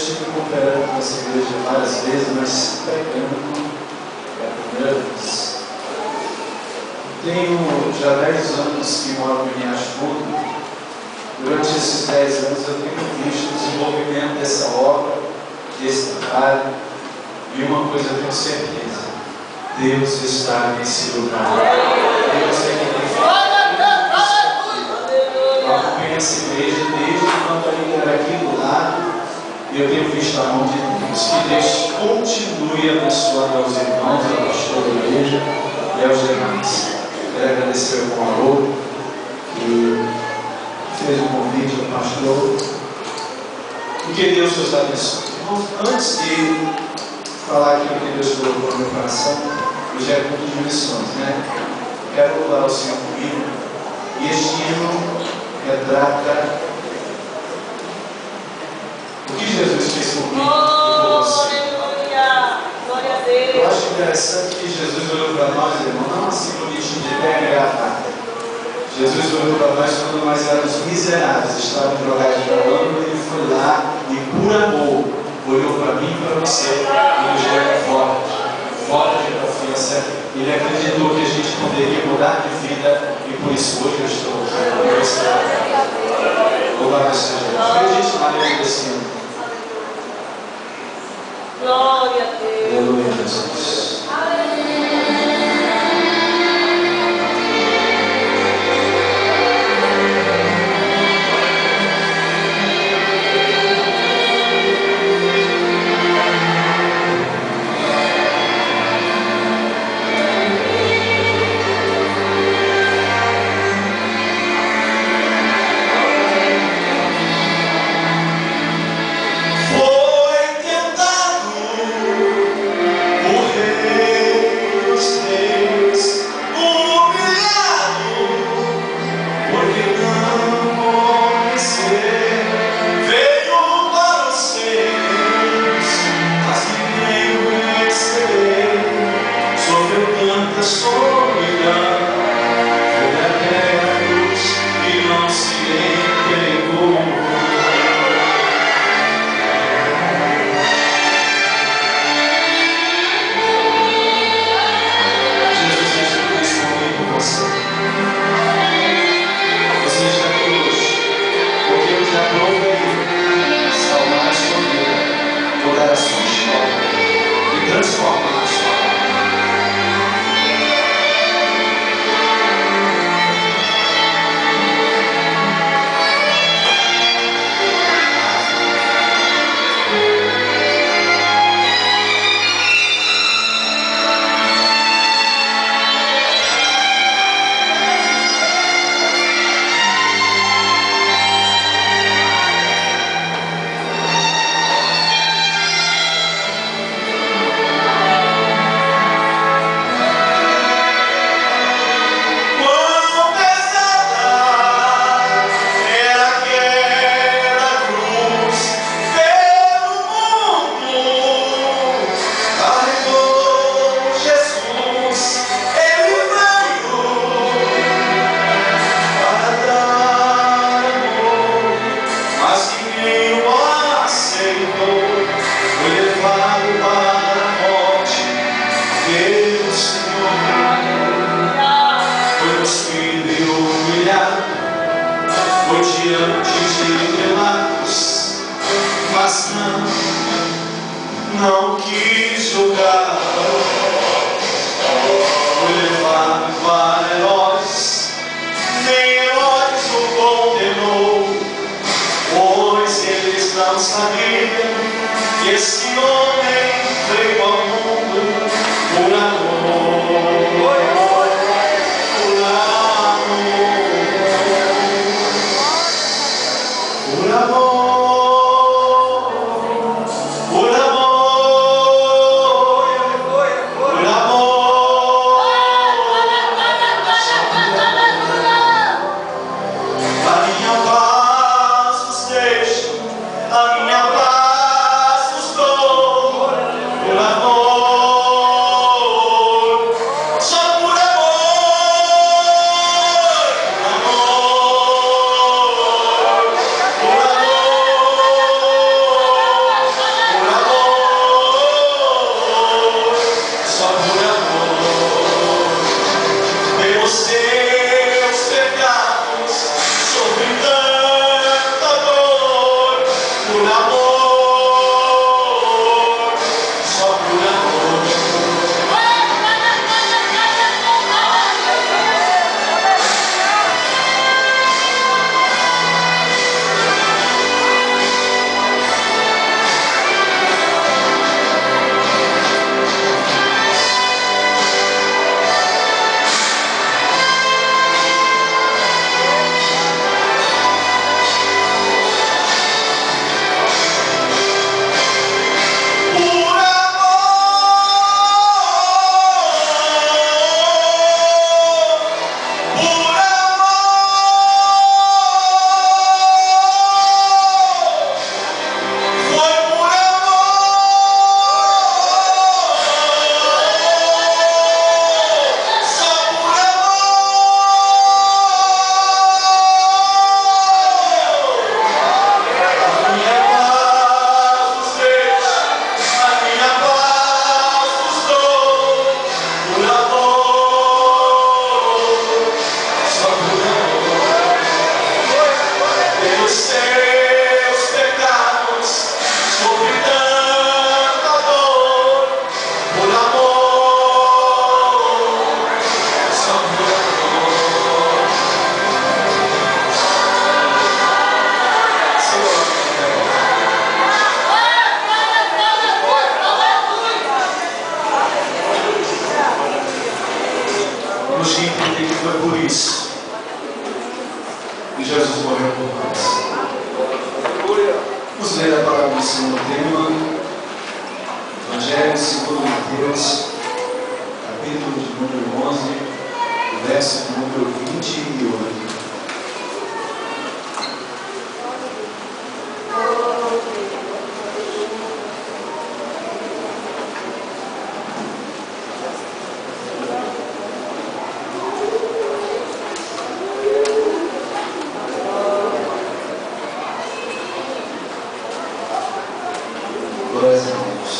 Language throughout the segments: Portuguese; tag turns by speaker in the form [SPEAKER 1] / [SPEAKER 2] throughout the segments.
[SPEAKER 1] estive cooperando com essa igreja várias vezes, mas pregando é a primeira vez. Tenho já 10 anos que moro em Riacho Fundo. Durante esses 10 anos eu tenho visto o desenvolvimento dessa obra, desse trabalho, e uma coisa eu tenho certeza: Deus está nesse lugar. Deus é quem tem feito. Eu acompanho essa igreja desde quando eu ainda era aqui do lado, e eu tenho visto a mão de Deus. Que Deus continue abençoando aos irmãos, ao pastor da igreja e aos demais. Quero agradecer ao irmão Haroldo, que fez o convite ao pastor, e que Deus nos abençoe. Irmãos, antes de falar aquilo que Deus colocou no meu coração, hoje é culto de missões, né? Quero louvar o Senhor comigo, e este hino retrata o que Jesus fez comigo e por você.
[SPEAKER 2] Glória a Deus.
[SPEAKER 1] Eu acho interessante que Jesus olhou para nós, irmão, não assim bonitinho de pé e gravata. Jesus olhou para nós quando nós éramos miseráveis, estávamos jogados para o lama, ele foi lá e por amor olhou para mim e para você e nos deu voto de confiança. Ele acreditou que a gente poderia mudar de vida e por isso hoje eu estou aqui. Louvado seja Deus. Que a gente valeu desse ano.
[SPEAKER 2] Glória a Deus.
[SPEAKER 1] Aleluia, Jesus.
[SPEAKER 3] Não quis julgar, foi levado para Herodes, nem Herodes o condenou, pois eles não sabiam que esse homem veio ao mundo por amor, por amor, por amor.
[SPEAKER 1] foi por isso que Jesus morreu por nós. Vamos ler a palavra do Senhor, tema Evangelho segundo Mateus, capítulo de número 11, verso de número 28. Glórias a Deus.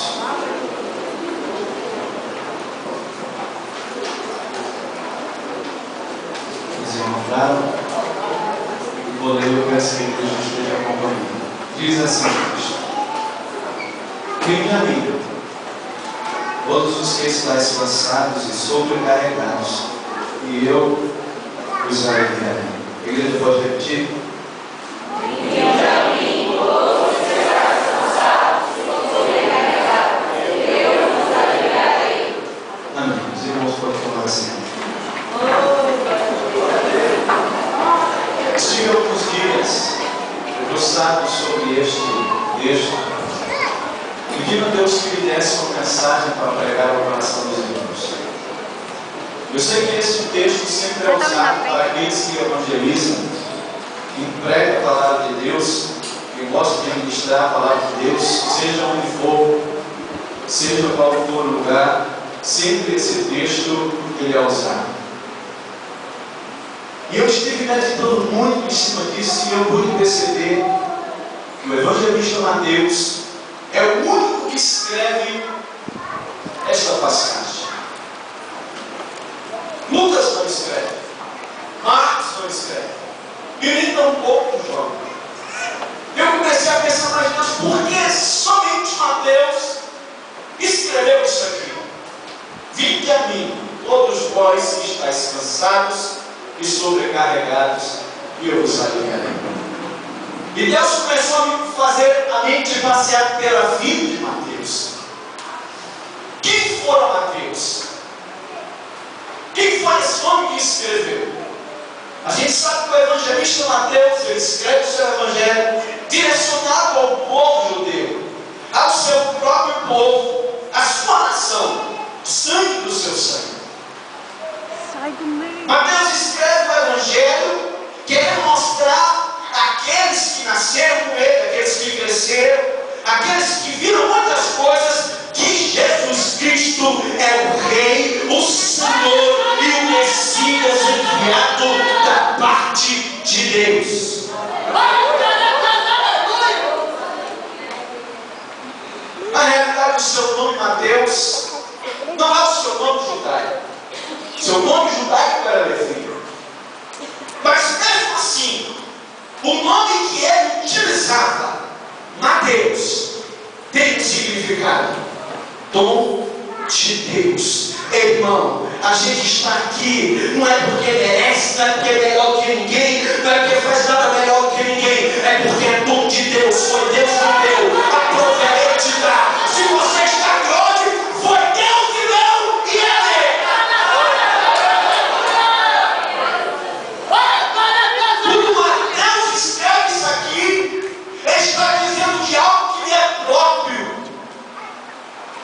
[SPEAKER 1] Os irmãos daram e vou ler, eu peço que a igreja esteja acompanhando. Diz assim: Vinde a mim, todos os que estáis cansados e sobrecarregados, e eu os aliviarei. A igreja pode repetir? Estive alguns dias debruçado sobre este texto, pedindo a Deus que me desse uma mensagem para pregar ao coração dos irmãos. Eu sei que este texto sempre é usado para aqueles que evangelizam, que pregam a palavra de Deus, que gostam de ministrar a palavra de Deus, seja onde for, seja qual for o lugar, sempre esse texto ele é usado. E eu estive meditando muito em cima disso e eu pude perceber que o evangelista Mateus é o único que escreve esta passagem. Lucas não escreve, Marcos não escreve, e nem tampouco João. Eu comecei a pensar, mas Deus, por que somente Mateus escreveu isso aqui? Vinde a mim, todos vós que estáis cansados e sobrecarregados, e eu vos aliviarei. E Deus começou a me fazer a mente passear pela vida de Mateus. Quem fora Mateus? Quem foi esse homem que escreveu? A gente sabe que o evangelista Mateus, ele escreve o seu evangelho direcionado ao povo judeu, ao seu próprio povo, à sua nação, sangue do seu sangue. Mateus escreve o evangelho querendo mostrar àqueles que nasceram com ele, aqueles que cresceram, aqueles que viram muitas coisas, que Jesus Cristo é o Rei, o Senhor e o Messias enviado da parte de Deus. Na realidade, o seu nome Mateus não é o seu nome judaico. Seu nome judaico era Levi. Mas mesmo assim, o nome que ele utilizava, Mateus, tem um significado: dom de Deus. Irmão, a gente está aqui não é porque merece, não é porque é melhor que ninguém, não é porque faz nada melhor que ninguém, é porque é dom de Deus, foi Deus que deu. A prova é Ele te dá. Se você está aqui hoje, foi Deus que deu e Ele. Quando Mateus escreve isso aqui, ele está dizendo de algo que lhe é próprio.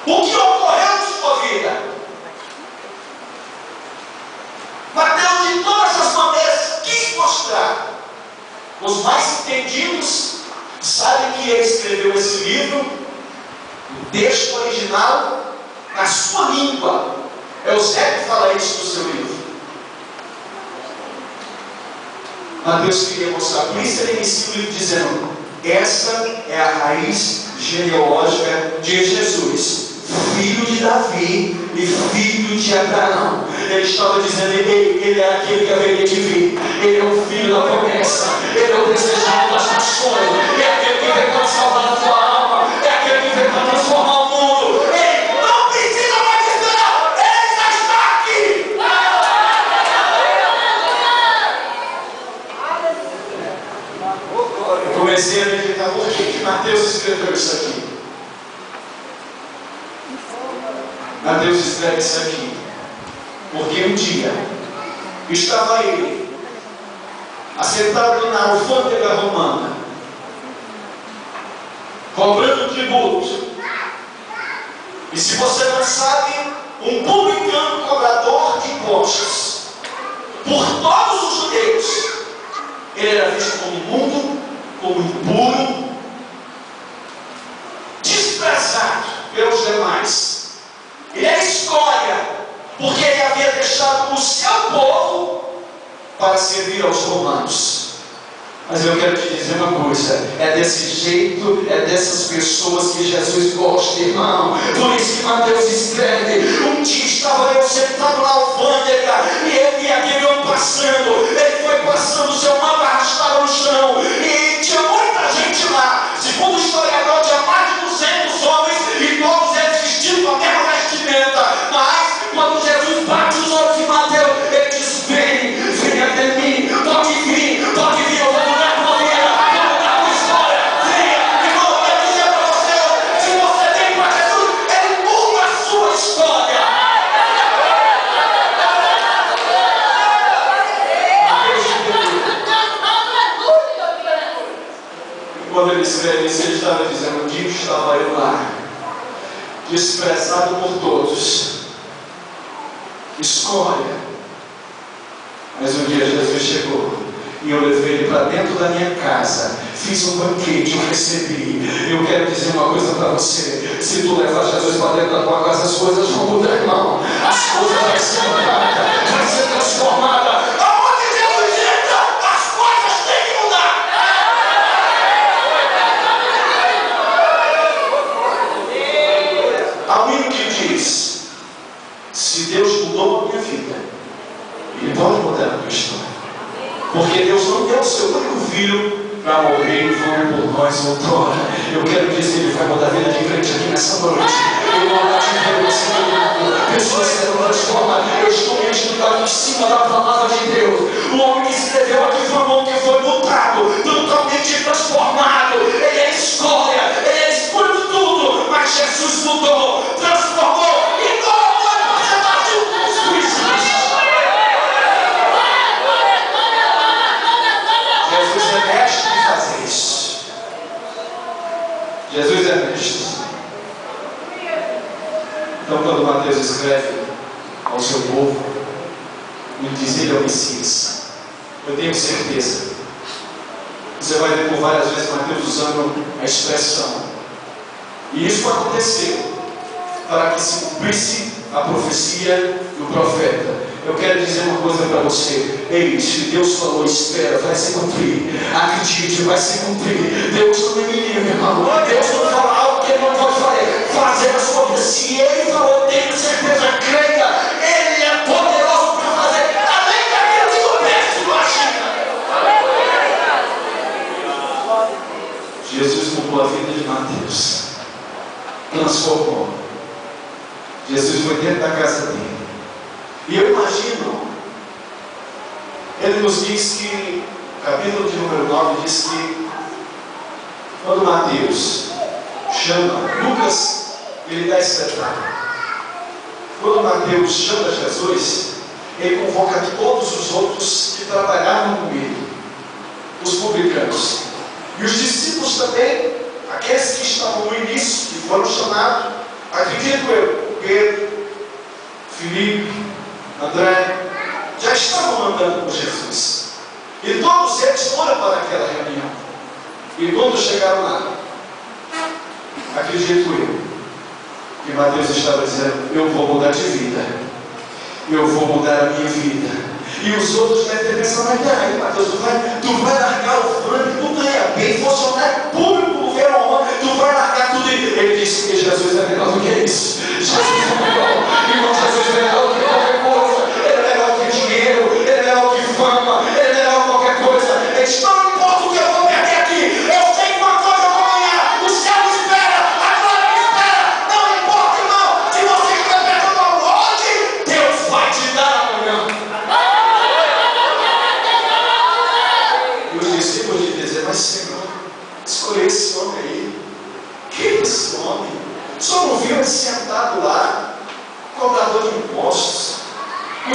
[SPEAKER 1] O que ocorreu em sua vida? Mateus, de todas as maneiras, quis mostrar. Os mais entendidos sabem que ele escreveu esse livro, o texto original, na sua língua. Eusébio fala isso no seu livro. Mateus queria mostrar, por isso ele inicia o livro dizendo: essa é a raiz genealógica de Jesus, filho de Davi e filho de Abraão. Ele estava dizendo, ele é aquele que haveria de vir. Ele é o filho da promessa. Ele é o desejado das nações. É aquele que veio para salvar a tua alma. É aquele que veio para transformar o mundo. Ele não precisa mais dizer, não. Ele já está aqui. Eu comecei a meditar, por que Mateus escreveu isso aqui? Mateus escreve isso aqui porque um dia estava ele, assentado na alfândega romana, cobrando tributo. E se você não sabe, um publicano cobrador de impostos, por todos os judeus, ele era visto como imundo, como impuro, desprezado pelos demais. Ele é escória, porque ele havia deixado o seu povo para servir aos romanos. Mas eu quero te dizer uma coisa, é desse jeito, é dessas pessoas que Jesus gosta, irmão. Por isso que Mateus escreve: um dia estava eu sentado na alfândega, e eu vi aquele homem passando. Ele foi passando, seu manto arrastado no chão, e tinha muita gente lá. Segundo o historiador, tinha mais de 200 homens, e todos eles vestidos com a mesma vestimenta. Mas quando Jesus bate os olhos em Mateus, ele diz: vem até mim, pode vir, eu vou mudar tua vida, vou mudar tua história. Venha, irmão, eu quero dizer para você, se você vem para Jesus, ele muda a sua história. Quando ele escreve isso, ele estava dizendo: um dia estava eu lá, desprezado por todos, escória. Mas um dia Jesus chegou e eu levei ele para dentro da minha casa, fiz um banquete, eu recebi. Eu quero dizer uma coisa para você: se tu levar Jesus para dentro da tua casa, as coisas vão mudar, irmão. As coisas vão ser mudadas, vai ser transformada. Aonde Jesus entra, as coisas têm que mudar. Há um hino que diz: se Deus mudou a minha vida, Ele pode mudar a tua história. Porque Deus não deu o seu único filho para morrer em vão por nós outrora. Eu quero dizer, Ele vai mudar a vida de crente aqui nessa noite. Ele vai mudar de vida nesse mundo. Pessoas serão transformadas. Eu estou me estudando em cima da palavra de Deus. O homem que escreveu aqui foi um homem que foi mudado, totalmente transformado. Ele é escória, ele é escuro de tudo. Mas Jesus mudou, transformou e colocou ele para rebaixo dos juízes. Jesus é mestre em fazer isso. Jesus é mestre. Então, quando Mateus escreve ao seu povo, ele diz: ele é o Messias. Eu tenho certeza. Você vai ver por várias vezes Mateus usando a expressão. E isso aconteceu para que se cumprisse a profecia do profeta. Eu quero dizer uma coisa para você: ei, se Deus falou, espera, vai se cumprir. Acredite, vai se cumprir. Deus não é menino, irmão. Deus não fala algo que Ele não pode fazer a sua vida. Se Ele falou, tenha certeza, creia. Ele é poderoso para fazer além daquilo que tu pensa e imagina. Jesus mudou a vida de Mateus, transformou. Jesus foi dentro da casa dele. E eu imagino, ele nos diz que, capítulo de número 9, diz que quando Mateus chama Lucas, ele dá espetáculo. Quando Mateus chama Jesus, ele convoca todos os outros que trabalhavam com ele, os publicanos. E os discípulos também, aqueles que estavam no início, que foram chamados, acredito eu, Pedro, Filipe, André, já estavam andando com Jesus. E todos eles foram para aquela reunião. E quando chegaram lá, acredito eu, que Mateus estava dizendo: eu vou mudar de vida, eu vou mudar a minha vida. E os outros devem ter pensado: mas aí, Mateus, tu vai largar o frango, tu ganha bem, funcionário público, governo romano, tu vai largar tudo. Ele disse que Jesus é melhor do que isso. Jesus é melhor. Irmão, Jesus é melhor do que qualquer coisa. Ele é melhor que dinheiro, ele é melhor que fama, ele é melhor que qualquer coisa. Ele disse: não importa o que eu vou perder aqui, eu sei que uma coisa eu vou ganhar. O céu me espera, a glória me espera. Não importa, irmão, se você estiver perdendo aonde, Deus vai te dar amanhã. E os discípulos de dizer: mas Senhor, escolhe esse homem aí. Quem é esse homem? Só não viu ele sentado lá,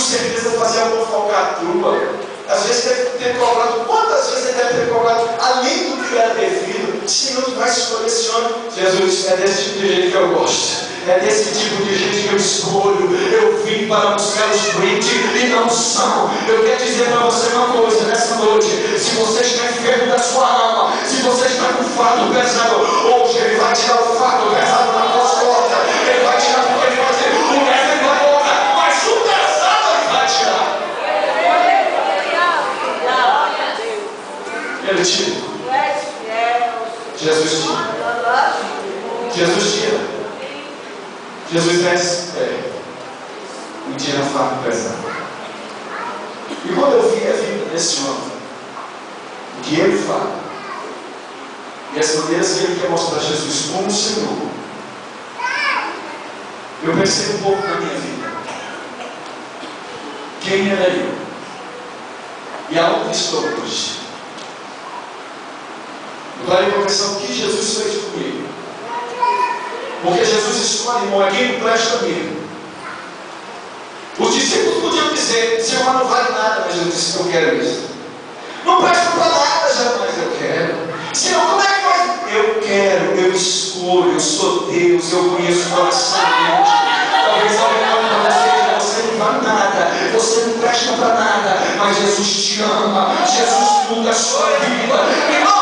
[SPEAKER 1] com certeza fazia alguma falcatrua. Às vezes deve ter cobrado, quantas vezes ele deve ter cobrado, além do que era devido. Senhor, tu vai escolher esse homem. Jesus, é desse tipo de gente que eu gosto. É desse tipo de gente que eu escolho. Eu vim para buscar os crentes e não são. Eu quero dizer para você uma coisa nessa noite. Se você está enfermo da sua alma, se você está com fardo pesado, hoje Ele vai tirar o fardo pesado da tua costas. Ele vai tirar porque Ele vai dizer, o leve vai embora, mas o pesado Ele vai tirar. Ele tira. Jesus tira. Jesus tira. Jesus desce e tira a fardo pesado. E quando eu vi a vida desse homem, o que ele fala, e as maneiras que ele quer mostrar Jesus como Senhor, eu percebo um pouco na minha vida. Quem era eu? E aonde estou hoje? Eu parei para pensar o que Jesus fez comigo. Porque Jesus escolhe, irmão, é quem presta mesmo. Os discípulos podiam dizer, Senhor, não vale nada, mas eu disse que eu quero isso. Não presta para nada, jamais eu quero. Senhor, como é que faz? Eu quero, eu escolho, eu sou Deus, eu conheço o coração de Deus. Talvez alguém para você não vale nada, você não presta para nada, mas Jesus te ama, Jesus muda a sua vida. Irmão,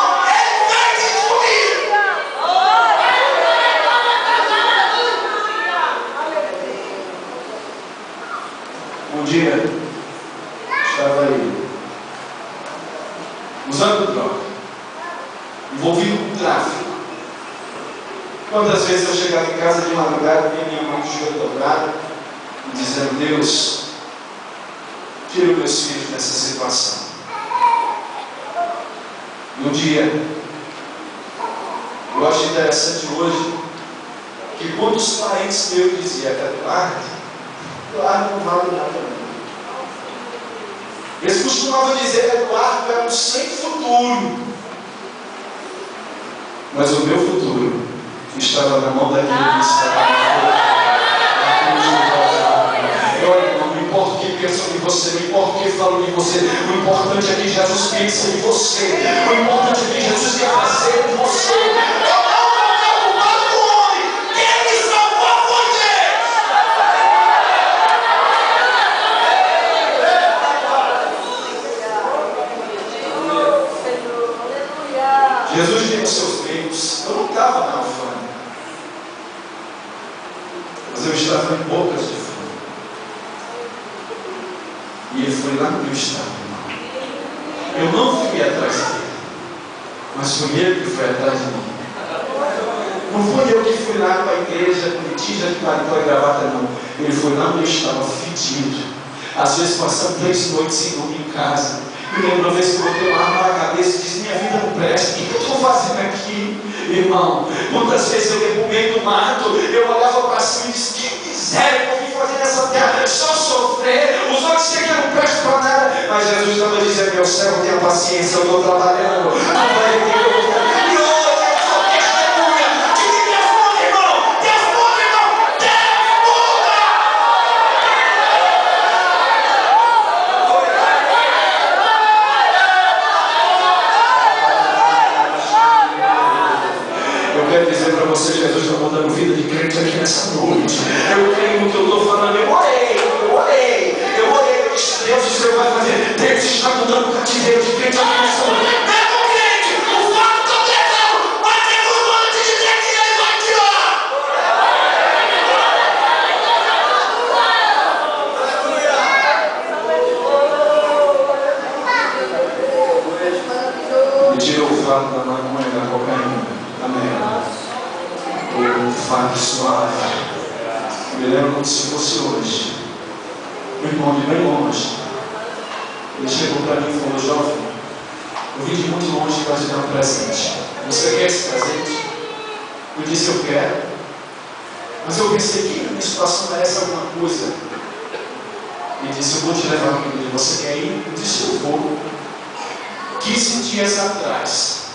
[SPEAKER 1] um dia estava aí usando droga, envolvido com tráfico. Quantas vezes eu chegava em casa de madrugada e minha mãe de joelho dobrado, dizendo, Deus, tira os meus filhos dessa situação. E um dia, eu acho interessante hoje, que quando os parentes meus diziam, Eduardo não vale nada não. Eles costumavam dizer, Eduardo é um sem futuro. Mas o meu futuro estava na mão daquele que estava não importa o que pensam de você, não importa o que falam de você, o importante é que Jesus pensa em você, o importante é que Jesus quer fazer em você. Jesus tinha os seus meios. Eu não estava na alfândega, mas eu estava em Bocas de Fundo. E ele foi lá no meu estado, irmão. Eu não fui atrás dele, mas foi ele que foi atrás de mim. Não foi eu que fui lá para a igreja, com tija de paletó e gravata, não. Ele foi lá onde eu estava fedido. Às vezes passando 3 noites sem dormir em casa. Me lembro uma vez que eu botei uma arma na cabeça e disse, minha vida não presta, o que eu estou fazendo aqui? Irmão, quantas vezes eu ia para o meio do mato, eu olhava para cima e disse, que miséria que eu vim fazer nessa terra, só sofrer, os outros dizem que eu não presto para nada, mas Jesus estava dizendo, meu servo, tenha paciência, eu estou trabalhando, não vai ter que eu vou fazer. E hoje eu sou testemunha de que Deus muda, irmão, Deus muda, irmão, Deus muda! Eu quero dizer para você, Jesus está mudando vida de crente aqui nessa noite. Eu creio no que eu estou falando. Eu orei. Eu disse, Deus, o Senhor vai fazer. Deus está mudando o cativeiro de crente aqui nessa noite. Mesmo crente, o fato está pesado, mas Deus manda te dizer que Ele vai tirar. Me tirou o fato da maconha, da cocaína. Amém. O fardo suave. Eu me lembro como se fosse hoje. O irmão de bem longe. Ele chegou para mim e falou, jovem, eu vim de muito longe para te dar um presente. Você quer esse presente? Eu disse, eu quero. Mas eu pensei que a minha situação merece alguma coisa. Ele disse, eu vou te levar para ele. Você quer ir? Eu disse, eu vou. 15 dias atrás,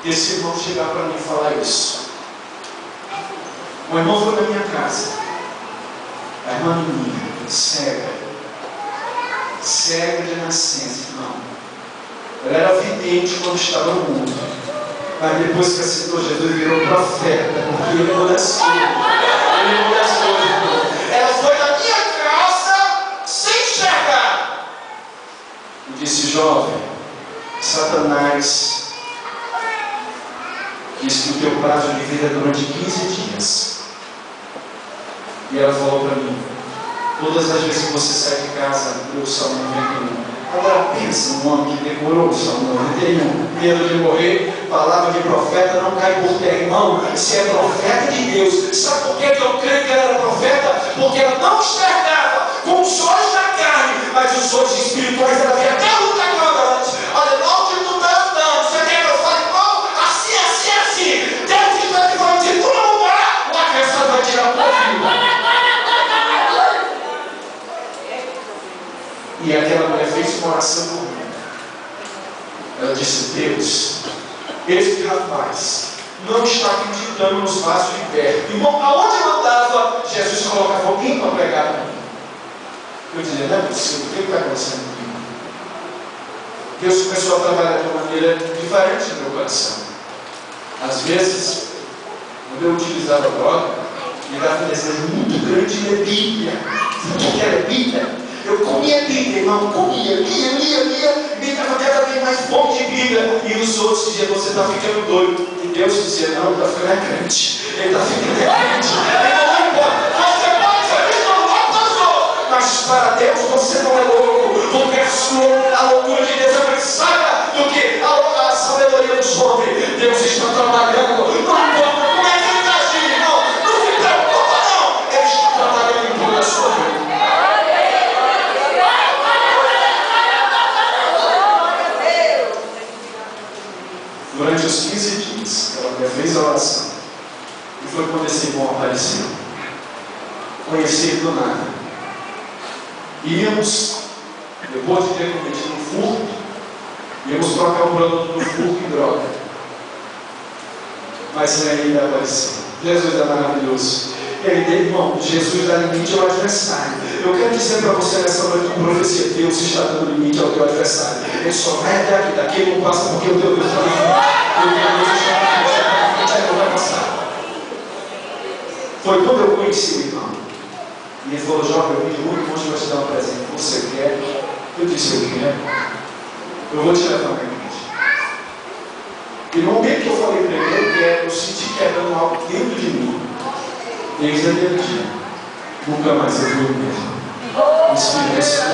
[SPEAKER 1] esse irmão chegar para mim e falar isso. O irmão foi na minha casa. A irmã menina, cega, cega de nascença, não. Ela era vidente quando estava no mundo. Mas depois que aceitou Jesus, virou profeta, porque ele mudou as coisas. Ele mudou as coisas. Ela foi na minha casa sem enxergar. E disse: jovem, Satanás disse que o teu prazo de vida é durante 15 dias. E ela falou para mim: todas as vezes que você sai de casa, eu Salmo 91. Agora pensa num homem que decorou o Salmo 91, medo de morrer, palavra de profeta não cai por terra. Irmão, se é profeta de Deus, sabe por que eu creio que ela era profeta? Porque ela não enxergava com os olhos da carne, mas os olhos espirituais ela via até o lugar ignorante. Olha, não que não está andando, você quer que eu fale, irmão, assim, Deus está te falando, se tu não mudar, o adversário vai tirar a tua vida. E aquela mulher fez uma oração por mim. Ela disse: Deus, esse rapaz não está acreditando nos vasos de terra. Irmão, aonde eu andava, Jesus colocava alguém para pregar para mim. Eu dizia: não é possível, o que está acontecendo comigo? Deus começou a trabalhar de uma maneira diferente no meu coração. Às vezes, quando eu utilizava droga, me dava um desejo muito grande de ler Bíblia. Sabe o que era Bíblia? Eu comia Bíblia, irmão, lia, me dava cada vez mais fome de Bíblia. E os outros diziam: você está ficando doido. E Deus dizia: não, ele está ficando crente. Ele está ficando crente. Não importa, você pode ser visto louco, mas para Deus você não é louco, porque a loucura de Deus é mais sábia do que a sabedoria dos homens. Deus está trabalhando, não importa como é que ele está agindo, irmão, não se preocupa não, ele está trabalhando em toda a sua vida. Durante os 15 dias, ela fez a oração. E foi quando esse irmão apareceu. Conheci ele do nada. Íamos, depois de ter cometido um furto, íamos trocar o produto do furto em droga. Mas ele ainda apareceu. Jesus é maravilhoso. E aí, irmão, Jesus dá limite ao adversário. Eu quero dizer para você nessa noite com profecia: Deus está dando limite ao teu adversário. Ele só vai até aqui, daqui ele não passa, porque o teu Deus está no frente. Ele não vai passar. Foi quando eu conheci o irmão. E ele falou: jovem, eu vim de muito longe para te dar um presente. Você quer? Eu disse: eu quero. Eu vou te levar na igreja. E no momento que eu falei para ele, eu senti quebrando algo dentro de mim. Desde aquele dia, nunca mais eu fui o mesmo. O Espírito Santo,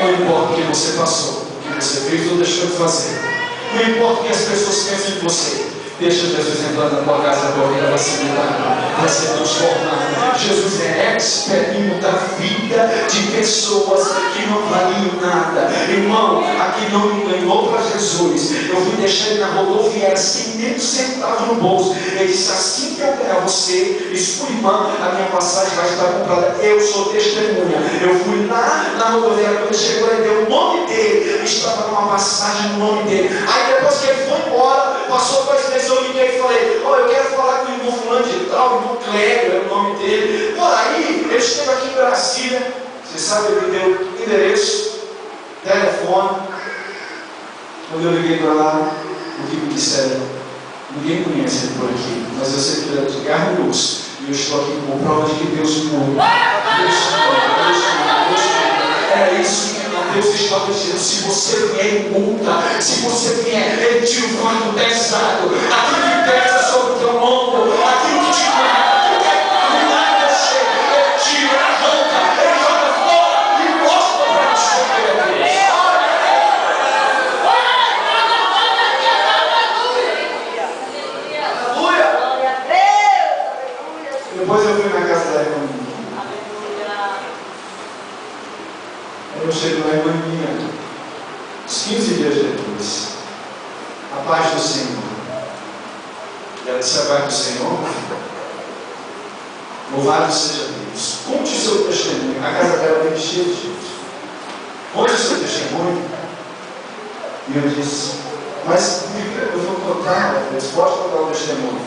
[SPEAKER 1] não importa o que você passou, o que você fez ou deixou de fazer, não importa o que as pessoas pensam em você, deixa Jesus entrar na tua casa, a tua vida vai ser mudada, vai ser transformada. Jesus é expert em mudar a vida de pessoas que não valiam nada. Irmão, aqui não me ganhou para Jesus. Eu fui deixar ele na rodoviária sem nem um centavo no bolso. Ele disse: assim que eu ganhar você e sua irmã, a minha passagem vai estar comprada. Eu sou testemunha. Eu fui lá na rodoviária, quando ele chegou, ele deu o nome dele, estava numa passagem no nome dele. Aí depois que ele foi embora, passou 2 meses, eu liguei e falei: oh, eu quero falar com o irmão fulano de tal, o irmão Cléber, é o nome dele. Por aí, ele esteve aqui em Brasília. Você sabe, ele me deu endereço, telefone. Quando eu liguei para lá, o que me disseram: ninguém conhece ele por aqui, mas eu sei que ele é de carne e osso. E eu estou aqui como prova de que Deus me ouve. Deus é isso que Deus está dizendo: se você vier em multa, se você vier, ele tira o fardo pesado, aquilo que pesa sobre o teu ombro, aquilo que te mata, aquilo que é cuidar de você, ele tira, arranca, ele joga fora e mostra para você que ele é Deus. Depois eu fui na casa da irmã. Eu chego na irmã minha, uns 15 dias depois. A paz do Senhor. E ela disse: a paz do Senhor. Louvado seja Deus. Conte o seu testemunho. A casa dela é cheia de gente. Conte o seu testemunho. E eu disse: mas eu vou contar, pode contar o testemunho.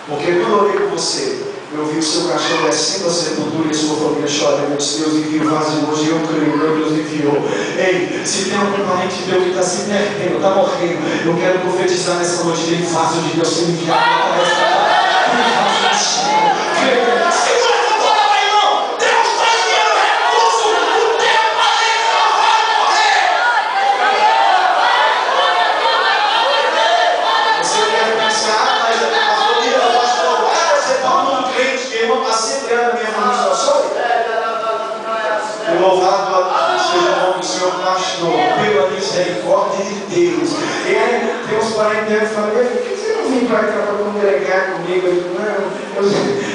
[SPEAKER 1] Porque quando eu orei com você,
[SPEAKER 3] Eu vi o seu cachorro descendo a sepultura e a sua família chorando. Eu disse, Deus enviou o vaso de hoje e eu creio, meu Deus enviou. Ei, se tem algum parente teu que está se perdendo, está morrendo, eu quero profetizar nessa noite, tem vaso de Deus sendo enviado para esta terra. Tem vaso do céu. Creia. Segura essa palavra, irmão. Deus está enviando recurso. O teu parente não vai morrer. Você deve pensar, mas a família do pastor vai ser todo mundo crente, que irmão está sempre na minha família só sou. Louvado seja o nome do Senhor, pastor, pela misericórdia de Deus. E aí, tem uns parentes dele que falam, por que você não vem para cá para congregar comigo? Eu digo, não,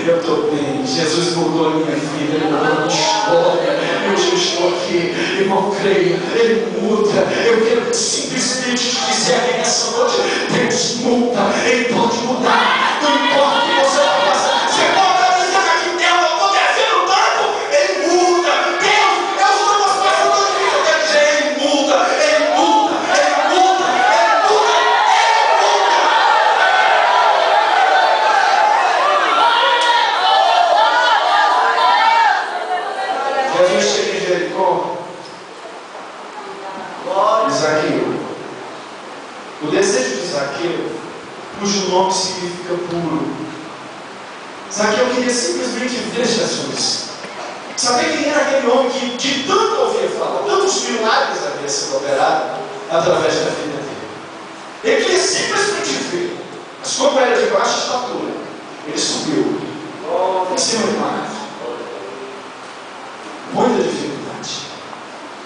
[SPEAKER 3] eu estou bem. Jesus mudou a minha vida, ele mudou a minha história. Eu já estou aqui, irmão, creia, ele muda. Eu quero simplesmente te dizer aqui nessa noite, Deus muda, ele pode mudar. Não importa o que você vai passar, você pode dizer aqui dentro, eu estou descendo tanto, ele muda. Zaqueu. O desejo de Zaqueu, cujo nome significa puro. Zaqueu queria simplesmente ver Jesus. Saber quem era aquele homem que de tanto ouvia falar, tantos milagres havia sido operado através da vida dele. Ele queria simplesmente ver. Mas como era de baixa estatura, ele subiu em cima de uma árvore. Muita dificuldade.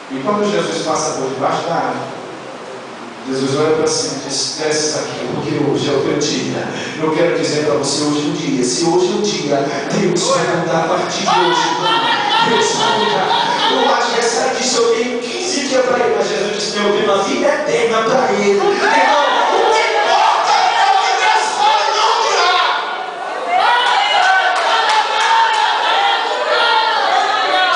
[SPEAKER 3] E quando Jesus passa por debaixo da árvore, Jesus olha para cima e diz, desce aqui, porque hoje é o teu dia. Eu quero dizer para você, hoje é o dia. Se hoje é o dia, Deus vai mudar a partir de hoje. Deus vai mudar. O adversário disse, eu tenho 15 dias para ele. Mas Jesus disse, eu tenho uma vida eterna para ele. Então, o que importa é o que Deus fala e não dirá.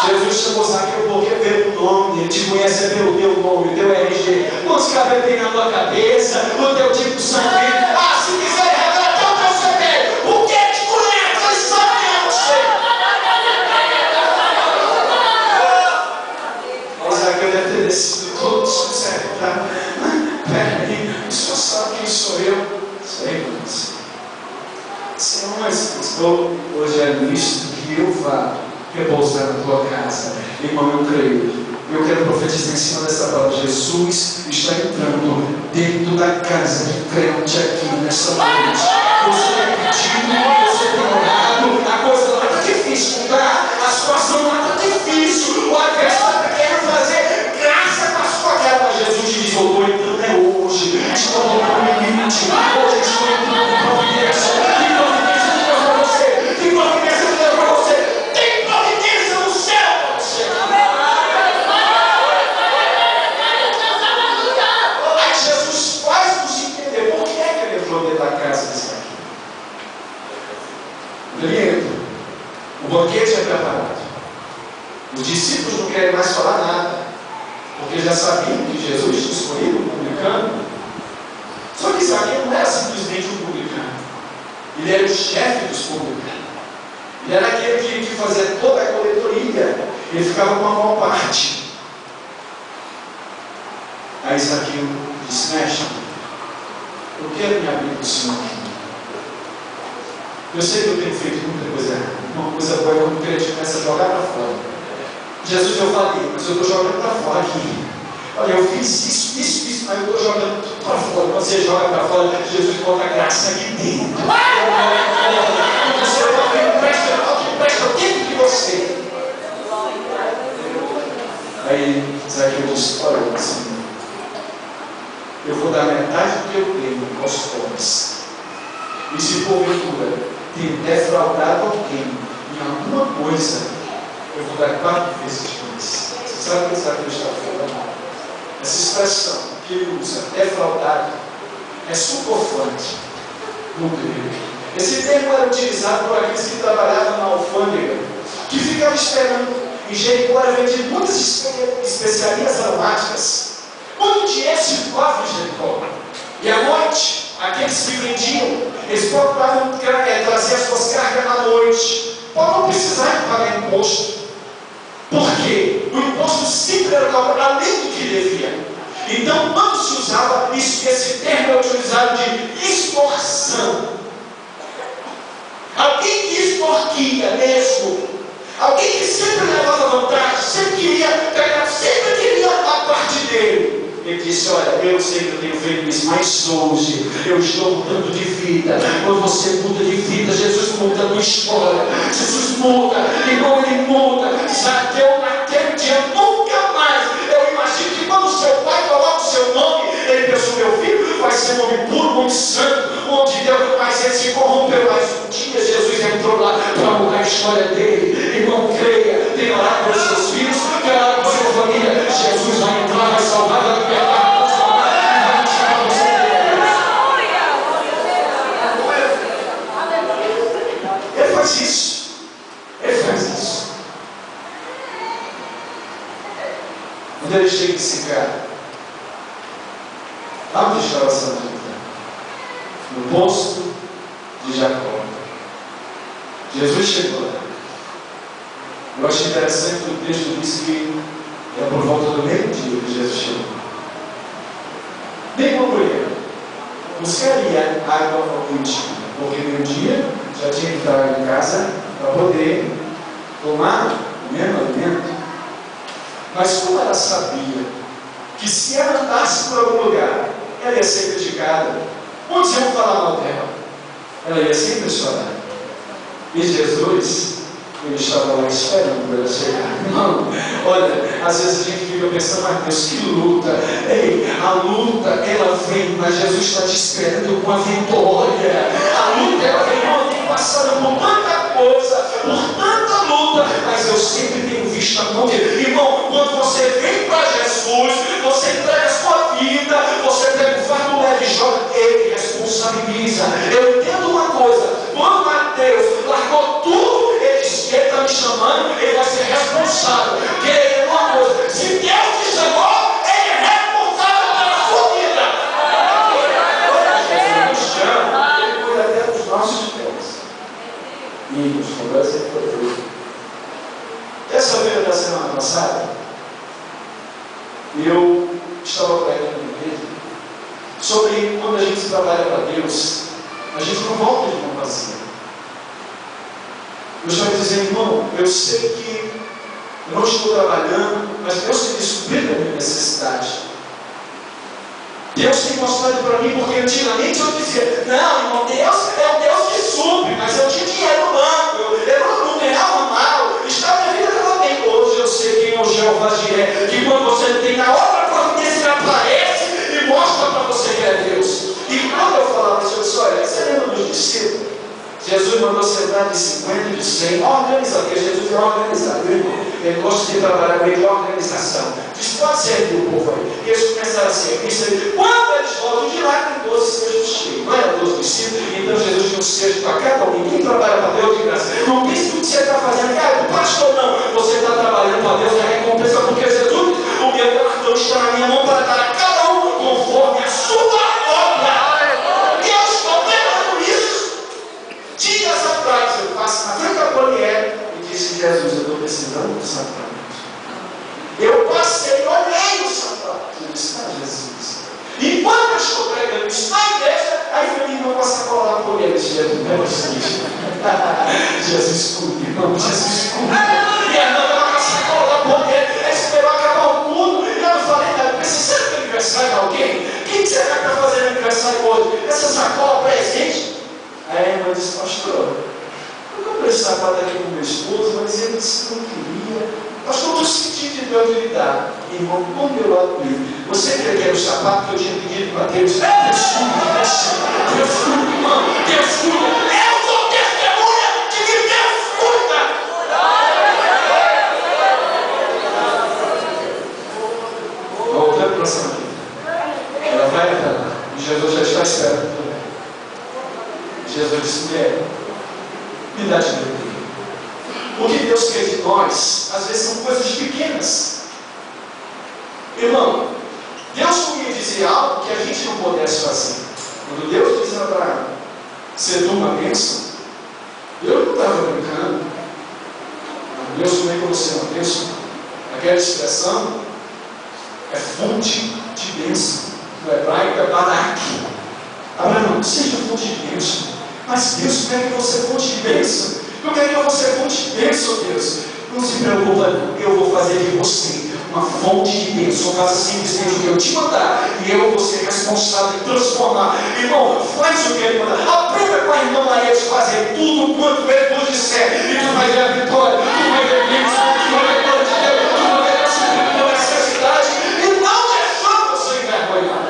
[SPEAKER 3] Jesus chamou Zaqueu porque pelo nome, ele te conhece pelo teu nome, teu RG, quantos cabelos tem na tua cabeça, o teu tipo sanguíneo. Ah, se quiser revelar até o teu CPF, o que te conhece, ele sabe quem é você. Mas Zaqueu deve ter descido todo sincero, tá? Peraí, o senhor sabe quem sou eu? Sei, mas Senhor, mas hoje é nisto que eu vá repousar na tua casa. Irmão, eu creio. Eu quero profetizar em cima dessa palavra. Jesus está entrando dentro da casa de crente aqui nessa noite. Você tem pedido, você tem orado, a coisa não está difícil mudar, a situação não está difícil, o adversário está querendo fazer graça com a sua cara. Mas Jesus te diz, eu estou entrando é hoje. Estou no limite. Hoje estou entrando em providência. Tem providência de Deus para você. Tem providência de Deus para você. Tem providência no céu para você. Jesus faz-nos entender por que é que ele entrou dentro da casa desse aqui. Ele entra, o banquete é preparado. Os discípulos não querem mais falar nada, porque já sabiam que Jesus tinha escolhido um publicano. Só que Zaqueu não era simplesmente um publicano, ele era o chefe dos publicanos. Ele era aquele que fazia toda a coletoria, ele ficava com a maior parte. Aí Zaqueu disse, mestre, eu quero me abrir para o Senhor aqui. Eu sei que eu tenho feito muita coisa errada. Uma coisa boa é quando o crente começa a jogar para fora. Jesus, eu falei, mas eu estou jogando para fora aqui. Olha, eu fiz isso, mas eu estou jogando tudo para fora. Quando você joga para fora, Jesus bota a graça aqui dentro. Você presta o tempo de você. Aí Zaqueu disse, olha, Senhor, eu vou dar metade do que eu tenho aos pobres. E se porventura tem defraudado alguém em alguma coisa, eu vou dar 4 vezes mais. Você sabe o que Zaqueu está falando? Essa expressão que ele usa, defraudado, é sufocante no grego. Esse termo era utilizado por aqueles que trabalhavam na alfândega, que ficavam esperando. Em Jericó era vendido muitas especiarias aromáticas. Muito dinheiro circulava em Jericó. E à noite, aqueles que vendiam, eles procuravam trazer as suas cargas à noite. Paulo não precisava de pagar imposto. Por quê? O imposto sempre era cobrado além do que devia. Então, quando se usava, esse termo é utilizado de extorsão. Alguém que extorquia mesmo. Alguém que sempre levava vantagem, sempre queria ganhar, sempre queria a parte dele. Ele disse: olha, eu sei que eu tenho feito isso, mas hoje eu estou mudando de vida. Quando você muda de vida, Jesus muda a tua história. Jesus muda, irmão, ele muda. Zaqueu naquele dia nunca mais. Eu imagino que quando seu pai coloca o seu nome, ele pensou: meu filho vai ser um nome puro, um nome santo, um nome de Deus, mas ele se corrompeu. Mas um dia Jesus entrou lá para mudar a história dele. Irmão, creia, tem orado pelos seus filhos, tem orado por sua família. Jesus vai entrar, vai salvar, vai libertar, vai transformar e vai tirar você dele. Ele faz isso. Ele faz isso. Quando ele chega esse cara, lá onde estava essa vida? No poço de Jacó. Jesus chegou lá. Eu acho interessante que o texto diz que é por volta do meio-dia que Jesus chegou. Bem como mulher buscaria água ao meio-dia, porque meio-dia já tinha que estar em casa para poder tomar o mesmo alimento. Mas como ela sabia que se ela andasse por algum lugar, ela ia ser criticada, muitos iam falar mal dela, ela ia ser impressionada. E Jesus, ele estava lá esperando para ela chegar. Não, olha, às vezes a gente fica pensando: mas Deus, que luta. Ei, a luta, ela vem, mas Jesus está te esperando com a vitória. A luta, ela vem, eu tenho passado por tanta coisa, por tanta luta, mas eu sempre tenho visto a mão dele. Irmão, quando você vem para Jesus, você entrega a sua vida, você pega o fardo leve e joga, ele responsabiliza. Eu entendo uma coisa: quando Mateus largou tudo, ele disse que ele está me chamando, ele vai ser responsável. Porque ele é uma coisa: se Deus te chamou, ele é responsável pela sua vida. Jesus nos chama, ele cuida até dos nossos pés. E os conversas ele foi feito. Essa feira da semana passada, eu estava pregando na igreja sobre quando a gente trabalha para Deus, a gente não volta de mão vazia. Eu estava dizendo: irmão, eu sei que eu não estou trabalhando, mas Deus tem descobrido a minha necessidade. Deus tem mostrado para mim, porque antigamente eu dizia: não, irmão, Deus é o Deus que supre, mas eu tinha dinheiro no banco, eu não ganhava mal, estava minha vida estava bem. Hoje eu sei quem é o Jeová Jiré, que quando você tem na hora providência, ele aparece e mostra para você que é Deus. E quando eu falava isso, eu disse: olha, você lembra dos discípulos? Jesus mandou sentar de 50 e de 100, organiza, porque Jesus é organizado, irmão. Ele gosta de trabalhar com ele, organização. Diz: pode servir o povo aí. E eles começaram a servir. Quando eles voltam de lá, tem 12 cestos cheios. Não era 12 discípulos, então Jesus tinha um cesto para cada um. Ninguém trabalha para Deus de graça. Não pense o que você está fazendo, cara, o pastor não. Você está trabalhando para Deus, a recompensa, porque Jesus, o meu galardão está na minha mão para dar a cada um conforme a sua obra. Deus está vendo isso. Diga essa frase, eu passo na frente da Polié e disse: Jesus, eu estou precisando do sapato. Eu passei, olhei o sapato. Eu disse: ah, Jesus. E quando eu estou pregando isso na igreja, aí foi minha irmã passar a colar a Polié. Eu disse: Jesus, não é possível. Jesus, cuide, irmão, Jesus, cuide. E a irmã estava passando a colar a Polié. Ela esperou acabar o mundo. E eu não falei nada. Eu pensei: será que é aniversário de alguém? Quem será que está fazendo aniversário hoje? Essa sacola presente? Aí a irmã disse: pastor, eu comprei esse sapato aqui com meu esposo, mas ele disse que não queria. Pastor, eu senti de Deus lhe dar. Irmão, quando eu abri, você crê que era o sapato que eu tinha pedido para Deus? Deus cuida, Deus cuida, irmão, Deus cuida. Eu sou testemunha de que Deus cuida. Voltando para essa vida, ela vai entrar lá, e Jesus já está esperando. Jesus disse: mulher, me dá de meu. O que Deus quer de nós, às vezes são coisas pequenas. Irmão, Deus podia dizer algo que a gente não pudesse fazer. Quando Deus diz a Abraão: ser tu uma bênção, Deus não estava brincando. Deus, como é que você é uma bênção? Aquela expressão é fonte de bênção. No hebraico é barak. Abraão, seja fonte de bênção. Mas Deus, como é que você é fonte de bênção? Como é que você é fonte de bênção, Deus? Não se preocupa, eu vou fazer de você uma fonte de bênção. Faça simplesmente o que eu te mandar, e eu vou ser responsável em transformar. Irmão, faz o que ele mandar. Aprenda com a irmã Maria de fazer tudo quanto ele vos disser, e tu vai ver a vitória, tu vai ver a bênção, tu vai ver a glória de Deus, tu vai ver a suprimir a necessidade, e não deixar você envergonhar.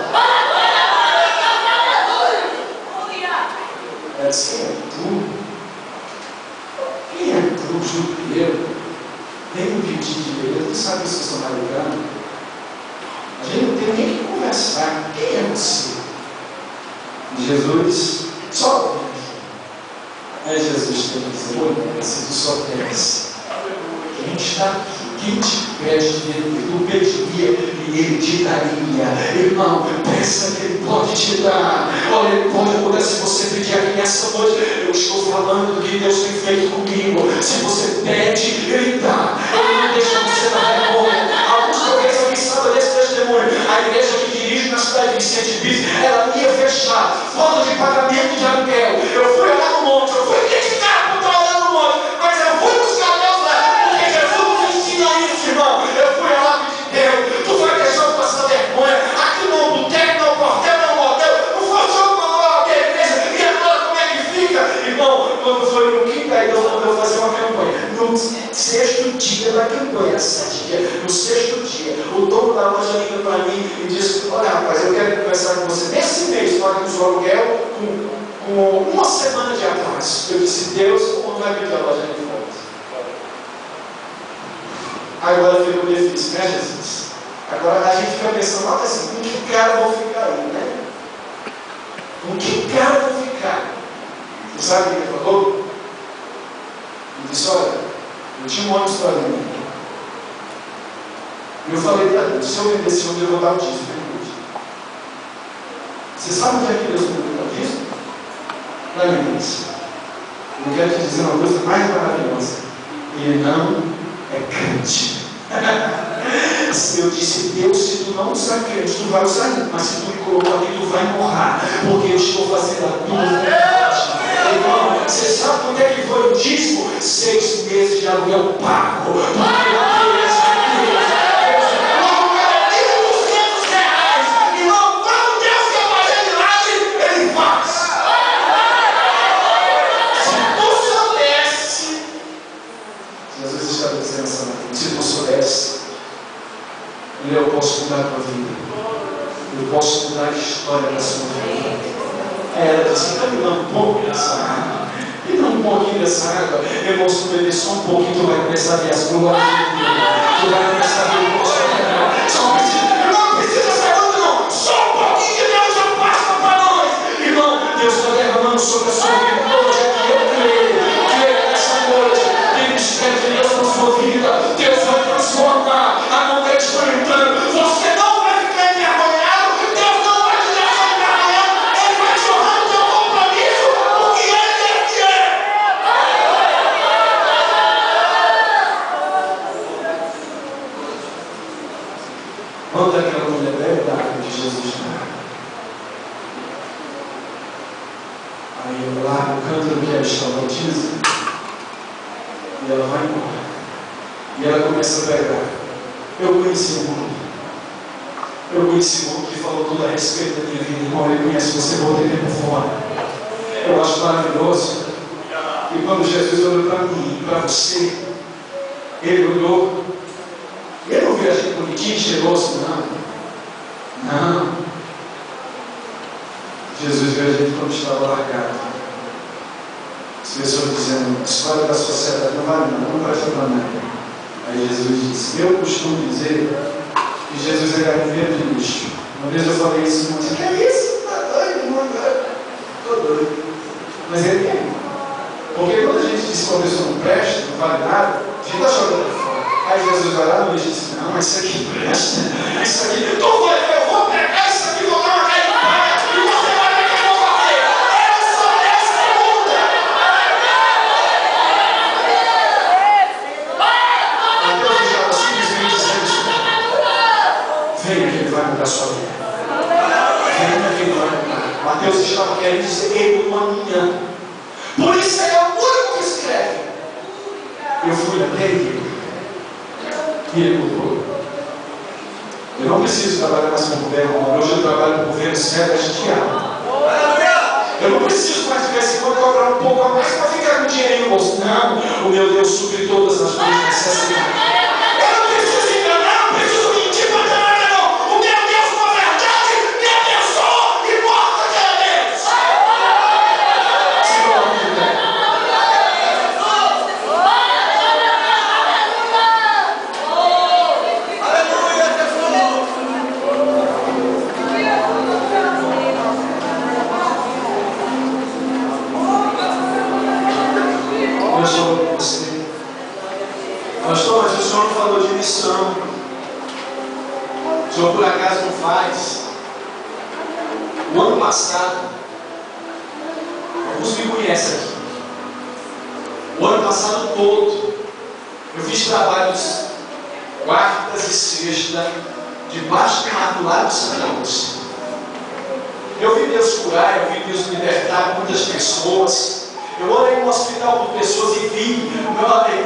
[SPEAKER 3] É assim, é tu. Quem é tu, judeiro? Nem um pedido de beleza, não sabe se vocês estão navegando. A gente não tem nem que conversar. Quem é você? Jesus só vem. Aí Jesus tem que dizer: olha, se tu soubesse, quem está aqui, quem te pede, tu pediria e ele te daria. Irmão, pensa que ele pode te dar. Olha, ele pode mudar se você pedir aqui nessa noite. Eu estou falando do que Deus tem feito comigo. Se você pede, ele dá. Ele não deixa você na vergonha. Alguns talvez alguém saiba desse testemunho. A igreja que dirige na cidade de Vicente Bis, ela ia fechar falta de pagamento de aluguel. Eu fui olhar no monte, eu fui criticar por estar olhando no monte, mas eu fui buscar Deus lá, porque Jesus nos ensina isso, irmão. Eu fui lá pedir Deus, tu vai deixar eu passar vergonha. Aqui não, do boteco, não, portel, não, motel, não funcionou, não, que igreja. E agora como é que fica? Irmão, quando foi no quinto, aí Deus mandou fazer uma campanha. No sexto dia da campanha, 7 dias, no sexto dia, o dono da loja liga para mim e diz: olha, rapaz, eu quero conversar com você nesse mês, pagamos o aluguel com uma semana de atraso. Eu disse: Deus, como vai pedir a loja de volta? Agora ficou difícil, né, Jesus? Agora a gente fica pensando, olha assim, com que cara eu vou ficar aí, né? Com que cara eu vou ficar? Você sabe o que ele falou? Ele disse: olha, eu tinha um ônibus para mim. E eu falei para Deus: se eu vender esse ônibus, eu vou dar o dízimo. Você sabe o que é que Deus me deu o dízimo? Para mim, eu quero te dizer uma coisa mais maravilhosa: ele não é crente. Eu disse: Deus, se tu não usar crente, tu vai usar, mas se tu me colocou aqui, tu vai morrer, porque eu estou fazendo a tua vontade. Irmão, você sabe quando é que foi o dízimo? 6 meses de aluguel pago. Porque eu queria eu posso mudar a tua vida. Eu posso mudar a história da sua vida. Ela disse: então me dá um pouco dessa água. Me dá um pouquinho dessa água. Eu posso beber só um pouquinho. Tu vai começar a ver as glórias de Deus. Tu vai começar a ver o rosto de Deus. Só não precisa sair muito, não. Só um pouquinho de Deus já basta para nós. Irmão, Deus está derramando sobre a sua vida hoje. Eu creio nessa noite. Tem mistério de Deus na sua vida. Deus vai transformar. A mão dele está entrando. Você não vai ficar envergonhado. Deus não vai te deixar envergonhado. Ele vai te honrar no teu compromisso, porque Ele é fiel. Quando aquela mulher bebe da água de Jesus, aí eu largo o cântaro que ela está bautiza, e ela vai embora. E ela começa a pregar. Eu conheci um homem. Eu conheci um homem que falou tudo a respeito da minha vida. Irmão, ele conhece você por dentro e por fora. Eu acho maravilhoso. E quando Jesus olhou para mim, para você, ele olhou. Ele não viu a gente bonitinho, cheiroso, não. Não. Jesus viu a gente quando estava largado. As pessoas dizendo: escolha da sociedade, não vale nada, não presta para nada. Aí Jesus disse: eu costumo dizer que Jesus é garimpeiro de lixo. Uma vez eu falei isso, você quer isso? Está doido, irmão? Estou doido. Mas ele tem. Porque quando a gente diz que uma pessoa não presta, não vale nada, fica jogando fora. Aí Jesus vai lá no lixo e diz: não, isso aqui presta. Isso aqui, tu vai ver, eu vou pegar isso aqui, vou dar uma garimpada, e você vai ver o que eu vou fazer. Eu sou essa muda. ele diz egonomia. Por isso ele é o único que escreve. Eu fui até ele e ele mudou. Eu não preciso trabalhar mais com o governo. Hoje eu trabalho com o governo celestial. Eu não preciso mais de vez em quando cobrar um pouco a mais para ficar com dinheiro no bolso. Não, o meu Deus supre todas as minhas necessidades. Eu não preciso enganar, não preciso mentir para nada, não. O meu Deus, com a verdade, me abençoa e mostra que é Deus. Se coloque de pé. Eu sou com você. Pastor, mas o senhor não falou de missão. O senhor por acaso não faz? O ano passado, alguns me conhecem aqui. O ano passado todo, eu fiz trabalhos quartas e sexta, debaixo do mato lá do Santa Lúcia. Eu vi Deus curar, eu vi Deus libertar muitas pessoas. Eu orei no hospital com pessoas e vi.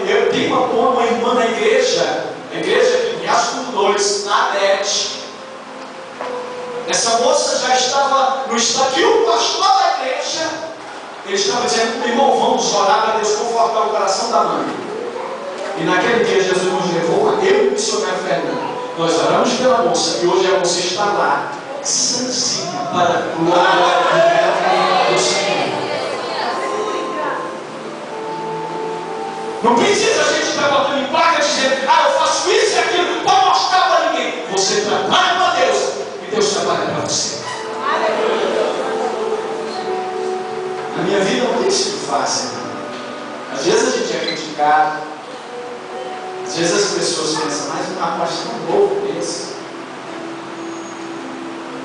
[SPEAKER 3] Eu tenho uma irmã na igreja, a igreja que me ajudou, na Adete. Essa moça já estava no estado que o pastor da igreja, ele estava dizendo: irmão, vamos orar para Deus confortar o coração da mãe. E naquele dia Jesus nos levou, eu e o missionário Fernando. Nós oramos pela moça e hoje a moça está lá, sãzinha, para a glória do Senhor. Não precisa a gente estar botando em placa dizendo: eu faço isso e aquilo para mostrar para ninguém. Você trabalha para Deus e Deus trabalha para você. A minha vida não tem sido fácil. Às vezes a gente é criticado. Às vezes as pessoas pensam: mas um rapaz tão novo desse.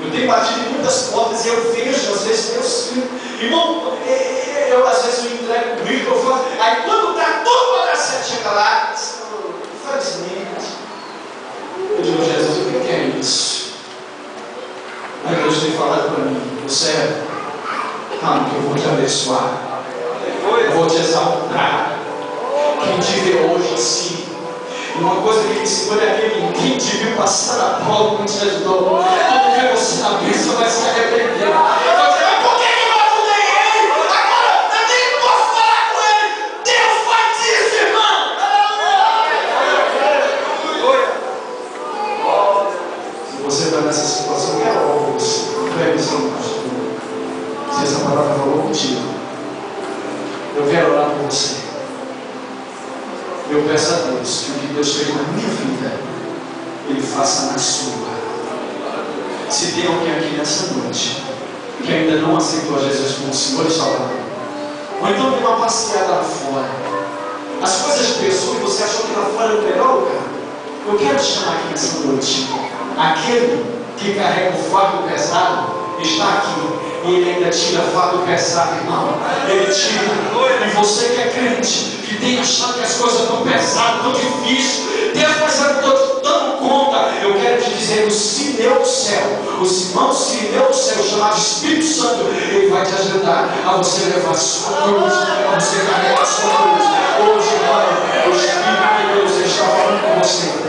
[SPEAKER 3] Eu tenho batido em muitas portas e eu vejo, às vezes, meus filhos. Irmão, eu às vezes eu entrego o microfone. Aí quando está tudo para dar certo, chega lá, infelizmente, eu digo: Jesus, o que é isso? Aí Deus tem falado para mim: você, calma que eu vou te abençoar, eu vou te exaltar. Quem te vê hoje assim, uma coisa que me segura é aquele: quem te viu passar a prova, não te ajudou. Quando vê você na bênção, vai se arrepender. Vai dizer: mas por que eu não ajudei ele? Agora eu nem posso falar com ele. Deus faz isso, irmão. Se você está nessa situação, eu quero ouvir você. Previsão, pastor. Se essa palavra falou contigo, eu quero orar por você. Eu peço a Deus que o que Deus fez na minha vida, Ele faça na sua. Se tem alguém aqui nessa noite que ainda não aceitou a Jesus como Senhor e Salvador, ou então deu uma passeada lá fora, as coisas pesou e você achou que lá fora era o melhor lugar, eu quero te chamar aqui nessa noite. Aquele que carrega o fardo pesado está aqui. E Ele ainda tira fardo pesado, irmão. Ele tira. E você que é crente, que tem achado que as coisas estão pesadas, tão difíceis, Deus vai estar dando conta. Eu quero te dizer: o Sirineu do céu, os irmãos Sirineu do céu, chamado Espírito Santo, Ele vai te ajudar a você levar a sua cruz, a você carregar a sua cruz. Hoje, irmão, o Espírito de Deus está falando com você.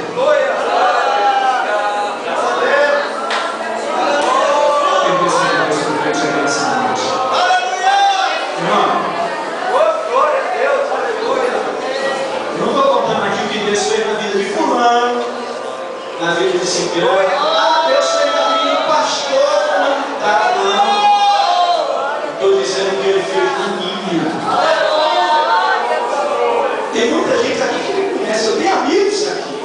[SPEAKER 3] Na vida de Ciclano, Deus fez na vida do pastor, não. Estou dizendo que Ele fez na minha. Tem muita gente aqui que me conhece, eu tenho amigos aqui.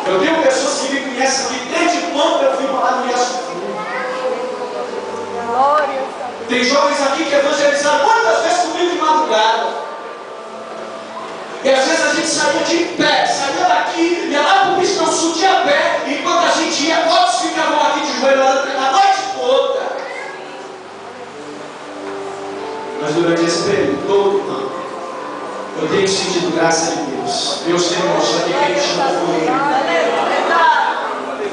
[SPEAKER 3] Eu tenho pessoas que me conhecem aqui desde quando eu fui morar no Iaçu. Tem jovens aqui que evangelizaram quantas vezes comigo de madrugada. E às vezes a gente saía de pé, saía daqui, ia lá para o Cristão Sul de a pé, e enquanto a gente ia, todos ficavam aqui de joelho a noite toda. Mas durante esse período todo, não. Eu tenho sentido graça de Deus. Deus tem mostrado que quem te chamou foi Ele.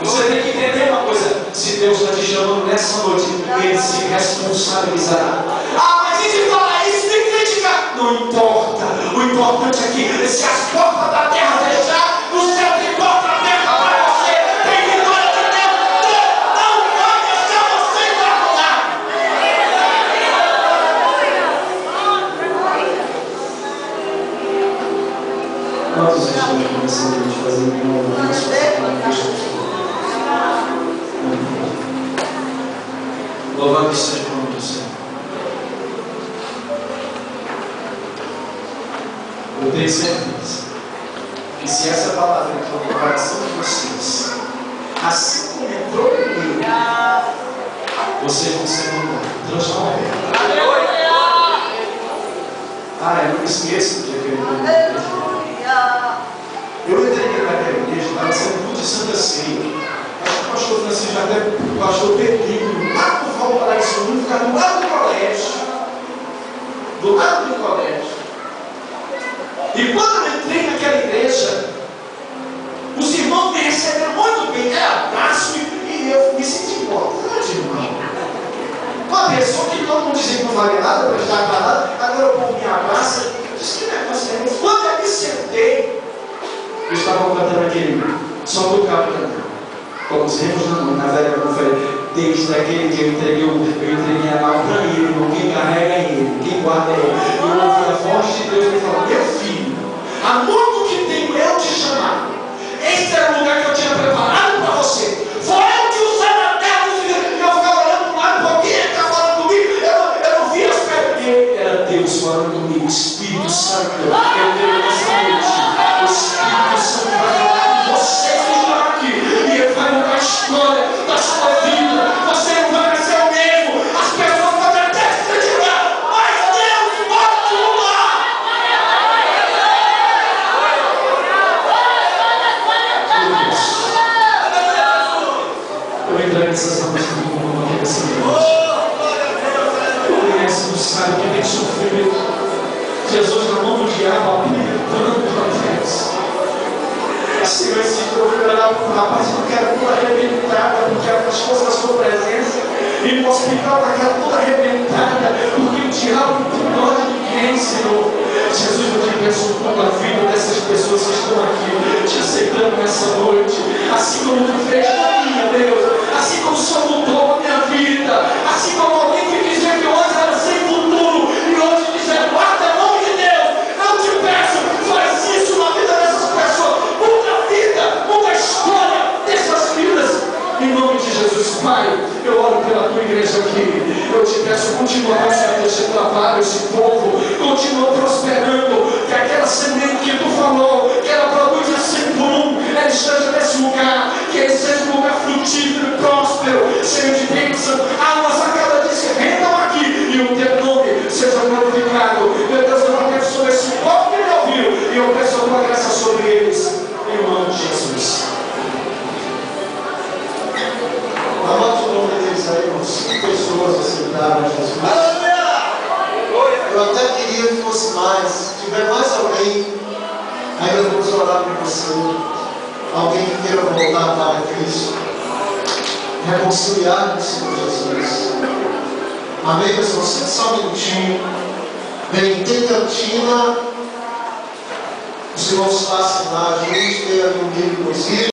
[SPEAKER 3] Você tem que entender uma coisa: se Deus está te chamando nessa noite, Ele se responsabilizará. Ah, mas e se falar isso, tem que criticar? Não importa. O importante é que se as portas da terra fechar, no céu tem porta aberta para você. Tem vitória de Deus. Deus não vai deixar você envergonhar. Quantos estão começando a fazer um novo? Louvado seja o nome do Senhor. Eu tenho certeza que se essa palavra entrou no coração de vocês, assim como entrou em mim, vocês vão ser mudados, transformados. Eu não me esqueço do dia que eu entrei na igreja. Eu entrei naquela igreja, estava sendo muito de Santa Ceia. Acho que o pastor Francisco, até o pastor Pedrinho, lá no Valparaíso, ficava do lado do colégio. Do lado do colégio. E quando eu entrei naquela igreja, os irmãos me receberam muito bem. Abraço e eu me senti importante, irmão. Uma pessoa que todo mundo dizia que não valia nada, não prestava para nada, agora o povo me abraça. Eu disse, que negócio é esse? Quando eu me sentei, eu estava cantando aquele só do cabo cantando. Como dizemos na velha, como eu falei, desde aquele dia eu entreguei a mão para ele, irmão. Quem carrega ele, quem guarda ele. Eu ouvi a voz de Deus me falando, meu filho, há muito que tenho eu te chamado. Este era o lugar que eu tinha preparado para você. Foi eu que usei na terra dos filhos. Eu ficava olhando para o lado, porque ele está falando comigo. Eu não via as pernas dele. Era Deus falando comigo, o Espírito Santo. Eu tenho nessa noite. O Espírito Santo vai falar com você que está aqui. E ele vai mudar a história da sua vida. Você não vai mais ser o mesmo. As pessoas podem até se criticar, mas Deus pode te mudar. Eu entrei nessas almas comigo como uma dessa noite. Eu conheço, não sabe que tem sofrido. Jesus na mão do diabo, apertando profetas. Senhor, esse dia eu fui olhar para o rapaz, eu quero toda arrebentada, porque as coisas da sua presença, e no hospital daquela toda arrebentada, porque o diabo não tem dó de ninguém, Senhor. Jesus, eu te peço pela vida dessas pessoas que estão aqui, te aceitando nessa noite, assim como tu fez na minha, Deus, assim como o Senhor mudou a minha vida, assim como alguém que dizia que hoje era sem futuro, e hoje dizer, guarda a mão de Deus, eu te peço, faz isso na vida dessas pessoas, muda a vida, muda a história dessas vidas, em nome de Jesus. Pai, eu oro pela tua igreja aqui, eu te peço, continua abençoando esse trabalho, esse povo, continua prosperando, que aquela semente que tu falou, que ela produz assim por ela esteja nesse lugar, que ele seja um lugar frutífero e próspero, cheio de bênção, almas a cada dia se rendam aqui, e o teu nome seja glorificado. Meu Deus, eu abençoo esse povo que me ouviu, e eu peço a tua graça sobre eles, em nome de Jesus.
[SPEAKER 4] Anote o nome deles aí, irmãos. 5 pessoas aceitaram Jesus. Eu até queria que fosse mais. Se tiver mais alguém, aí nós vamos orar por você. Alguém que queira voltar para Cristo, reconciliar com o Senhor Jesus. Amém, pessoal? Só um minutinho. Bem, tem cantina. Os irmãos passem lá, a gente tem ali um livro com os livros.